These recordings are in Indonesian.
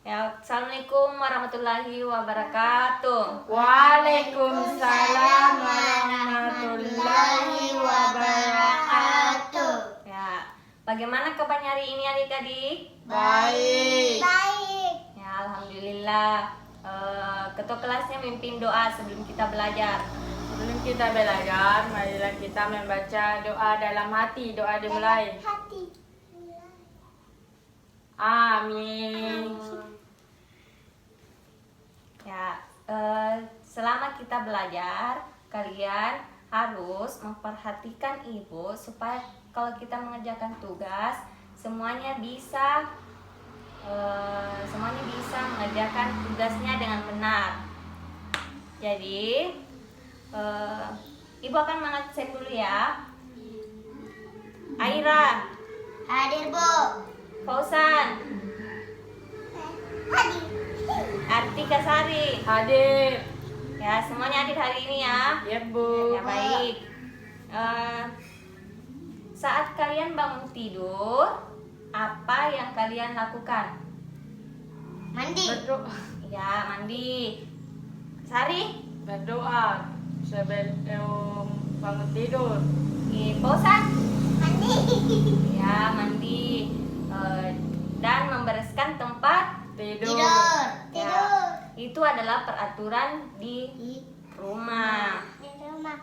Ya, Assalamualaikum warahmatullahi wabarakatuh. Waalaikumsalam warahmatullahi wabarakatuh. Ya, bagaimana kabarnya hari ini adik-adik? Baik. Ya, alhamdulillah. Ketua kelasnya mimpin doa sebelum kita belajar. Sebelum kita belajar, marilah kita membaca doa dalam hati. Doa dimulai. Amin. Ya, selama kita belajar, kalian harus memperhatikan ibu supaya kalau kita mengerjakan tugas semuanya bisa mengerjakan tugasnya dengan benar. Jadi, ibu akan mengabsen dulu ya. Aira, Hadir, Bu. Fausan, Artika Sari. Hadir. Ya, semuanya hadir hari ini ya. Ya, Bu. Ya, baik. Saat kalian bangun tidur, apa yang kalian lakukan? Mandi. Berdoa. Ya, mandi. Sari, Berdoa sebelum bangun tidur. Bosan? Mandi. Ya, mandi. Dan membereskan tempat. Tidur. Ya, itu adalah peraturan di rumah. Di rumah.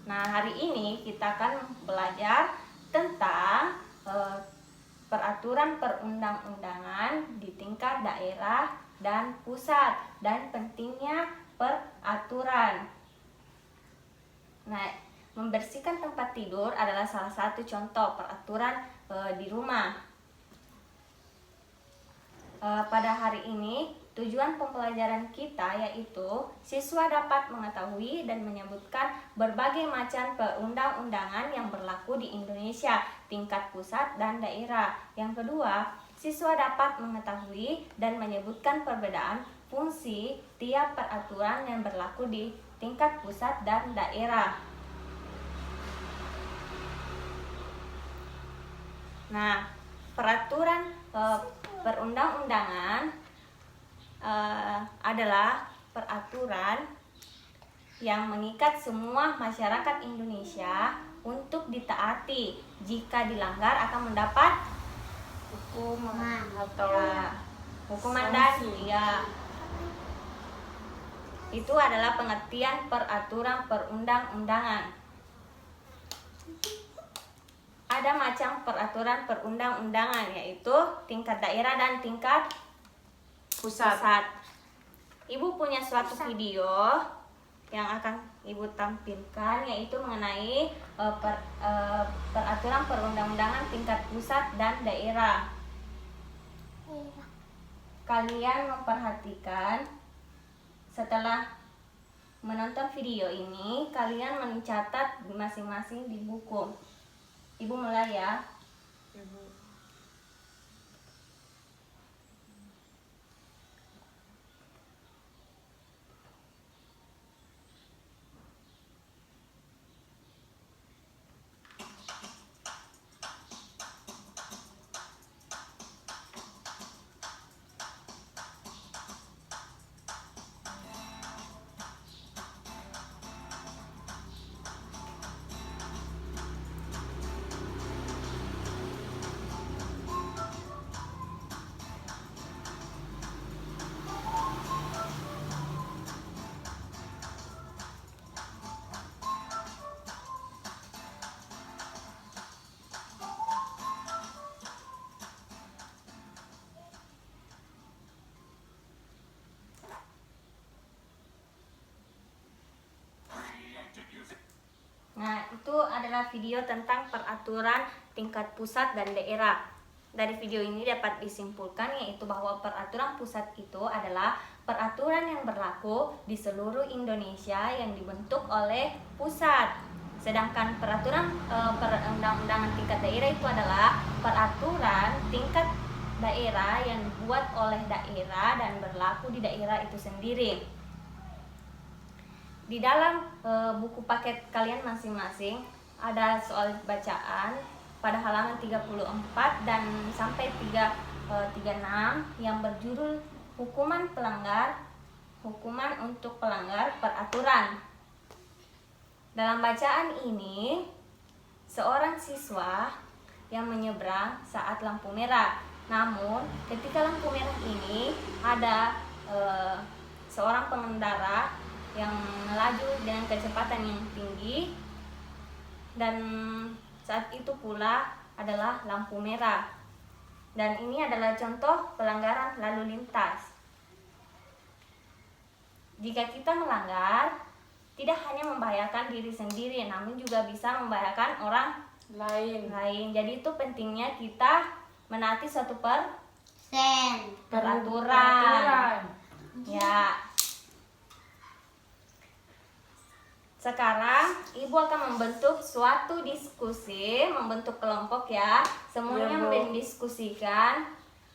Nah, hari ini kita akan belajar tentang peraturan perundang-undangan di tingkat daerah dan pusat dan pentingnya peraturan. Nah, membersihkan tempat tidur adalah salah satu contoh peraturan di rumah. Pada hari ini, tujuan pembelajaran kita yaitu siswa dapat mengetahui dan menyebutkan berbagai macam perundang-undangan yang berlaku di Indonesia, tingkat pusat dan daerah. Yang kedua, siswa dapat mengetahui dan menyebutkan perbedaan fungsi tiap peraturan yang berlaku di tingkat pusat dan daerah. Nah, peraturan perundang-undangan adalah peraturan yang mengikat semua masyarakat Indonesia untuk ditaati. Jika dilanggar akan mendapat Hukuman atau hukuman dan sanksi. itu adalah pengertian peraturan perundang-undangan. Ada macam peraturan perundang-undangan yaitu tingkat daerah dan tingkat Pusat. Ibu punya suatu video yang akan ibu tampilkan yaitu mengenai peraturan perundang-undangan tingkat pusat dan daerah. Kalian memperhatikan setelah menonton video ini, kalian mencatat masing-masing di buku. Ibu mulai ya. Nah, itu adalah video tentang peraturan tingkat pusat dan daerah. Dari video ini dapat disimpulkan yaitu bahwa peraturan pusat itu adalah peraturan yang berlaku di seluruh Indonesia yang dibentuk oleh pusat. Sedangkan peraturan perundang-undangan tingkat daerah itu adalah peraturan tingkat daerah yang dibuat oleh daerah dan berlaku di daerah itu sendiri. Di dalam buku paket kalian masing-masing ada soal bacaan pada halaman 34 dan sampai 36 yang berjudul hukuman untuk pelanggar peraturan. Dalam bacaan ini, seorang siswa yang menyeberang saat lampu merah. Namun, ketika lampu merah ini ada seorang pengendara yang melaju dengan kecepatan yang tinggi, dan saat itu pula adalah lampu merah. Dan ini adalah contoh pelanggaran lalu lintas. Jika kita melanggar, tidak hanya membahayakan diri sendiri, namun juga bisa membahayakan orang Lain. Jadi itu pentingnya kita menaati suatu Sen. peraturan. Ya. Sekarang Ibu akan membentuk suatu diskusi, membentuk kelompok ya. Semuanya Iya, Bu. mendiskusikan.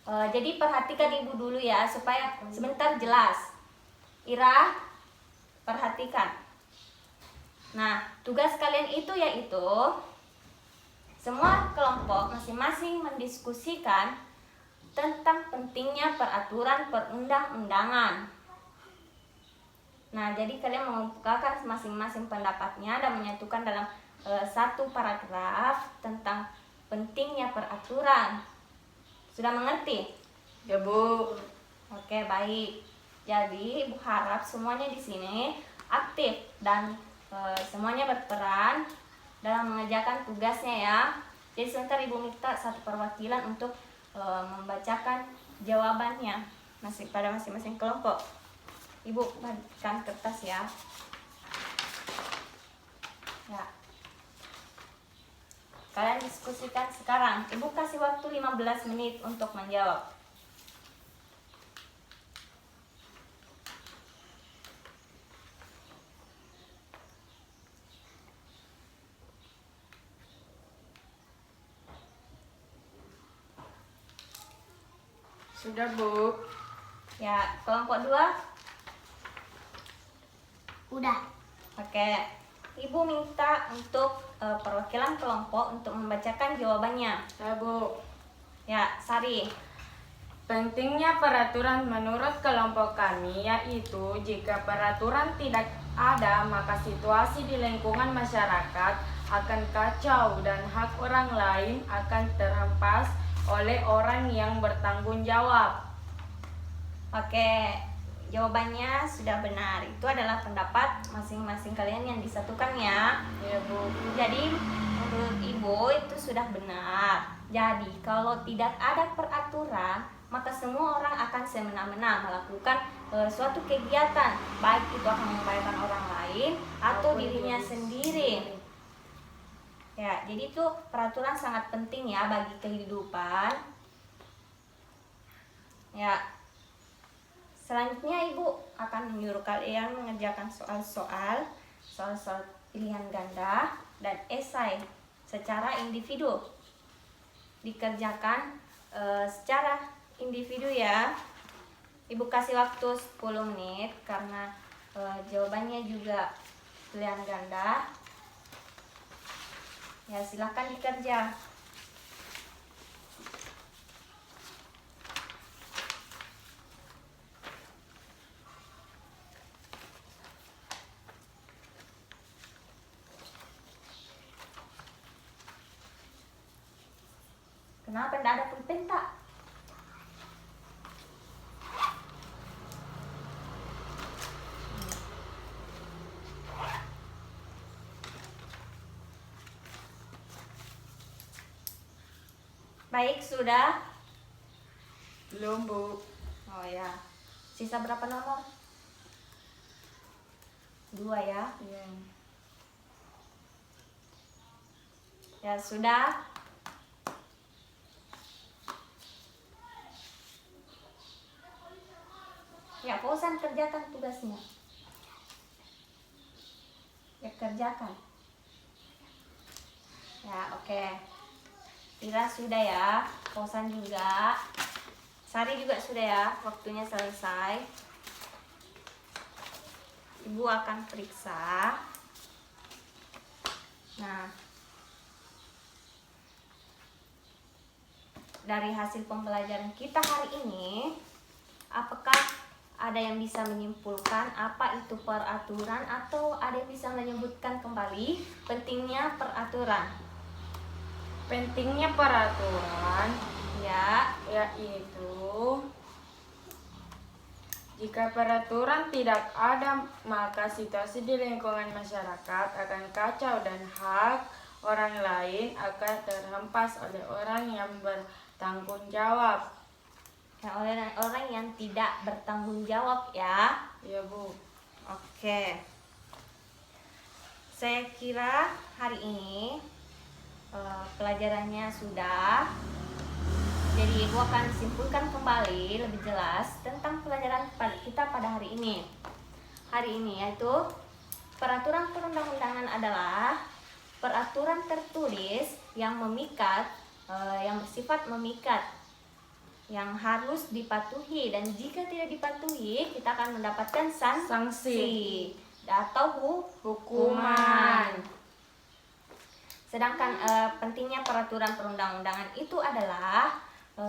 Jadi perhatikan Ibu dulu ya, supaya sebentar jelas. Ira, perhatikan. Nah, tugas kalian itu yaitu semua kelompok masing-masing mendiskusikan tentang pentingnya peraturan perundang-undangan. Nah, jadi kalian mengemukakan masing-masing pendapatnya dan menyatukan dalam satu paragraf tentang pentingnya peraturan. Sudah mengerti? Ya, Bu. Oke, baik. Jadi, Ibu harap semuanya di sini aktif dan semuanya berperan dalam mengerjakan tugasnya ya. Jadi sebentar Ibu minta satu perwakilan untuk membacakan jawabannya pada masing-masing kelompok. Ibu bagikan kertas ya. Ya. Kalian diskusikan sekarang. Ibu kasih waktu 15 menit untuk menjawab. Sudah, Bu. Ya, kelompok 2. Udah. Oke, Ibu minta untuk perwakilan kelompok untuk membacakan jawabannya. Ya, Bu. Ya, Sari. Pentingnya peraturan menurut kelompok kami yaitu jika peraturan tidak ada, maka situasi di lingkungan masyarakat akan kacau dan hak orang lain akan terhempas oleh orang yang bertanggung jawab. Oke, jawabannya sudah benar. Itu adalah pendapat masing-masing kalian yang disatukan ya. Ya, Bu. Jadi menurut Ibu itu sudah benar. Jadi kalau tidak ada peraturan, maka semua orang akan semena-mena melakukan suatu kegiatan, baik itu akan membahayakan orang lain atau Maupun dirinya diri sendiri. Ya, jadi itu peraturan sangat penting ya bagi kehidupan. Ya. Selanjutnya Ibu akan menyuruh kalian mengerjakan soal-soal pilihan ganda dan esai secara individu. Dikerjakan secara individu ya. Ibu kasih waktu 10 menit karena jawabannya juga pilihan ganda. Ya, silakan dikerja. Kenapa tidak ada pulpen tak? Baik, sudah. Belum, Bu. Oh ya. Sisa berapa nomor? 2 ya. Iya. Ya, sudah. Ya, Fauzan kerjakan tugasnya. Ya, kerjakan. Ya, oke. Ira sudah ya. Fauzan juga. Sari juga sudah ya. Waktunya selesai. Ibu akan periksa. Nah, dari hasil pembelajaran kita hari ini, apakah ada yang bisa menyimpulkan apa itu peraturan atau ada yang bisa menyebutkan kembali pentingnya peraturan? Pentingnya peraturan Ya, yaitu jika peraturan tidak ada, maka situasi di lingkungan masyarakat akan kacau dan hak orang lain akan terhempas oleh orang yang bertanggung jawab. ya oleh orang yang tidak bertanggung jawab ya. Ya, Bu. Oke. Saya kira hari ini pelajarannya sudah. Jadi Ibu akan simpulkan kembali lebih jelas tentang pelajaran kita pada hari ini. Hari ini yaitu peraturan perundang-undangan adalah peraturan tertulis yang memikat, yang bersifat memikat, yang harus dipatuhi, dan jika tidak dipatuhi kita akan mendapatkan sanksi atau hukuman. Sedangkan pentingnya peraturan perundang-undangan itu adalah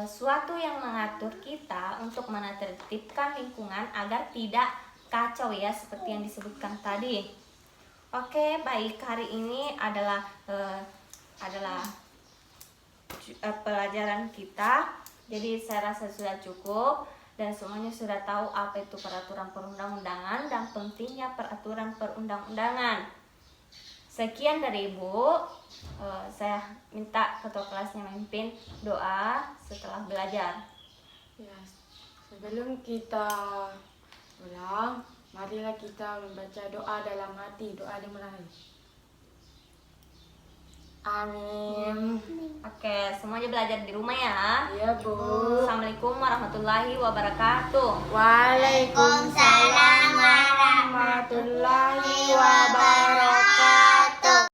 suatu yang mengatur kita untuk menertibkan lingkungan agar tidak kacau ya, seperti yang disebutkan tadi. Oke, baik, hari ini adalah pelajaran kita. Jadi saya rasa sudah cukup dan semuanya sudah tahu apa itu peraturan perundang-undangan dan pentingnya peraturan perundang-undangan. Sekian dari Ibu. Saya minta ketua kelasnya memimpin doa setelah belajar. Ya, sebelum kita ulang, marilah kita membaca doa dalam hati, doa dimulai. Amin. Oke, semuanya belajar di rumah ya. Ya, Bu. Assalamualaikum warahmatullahi wabarakatuh. Waalaikumsalam warahmatullahi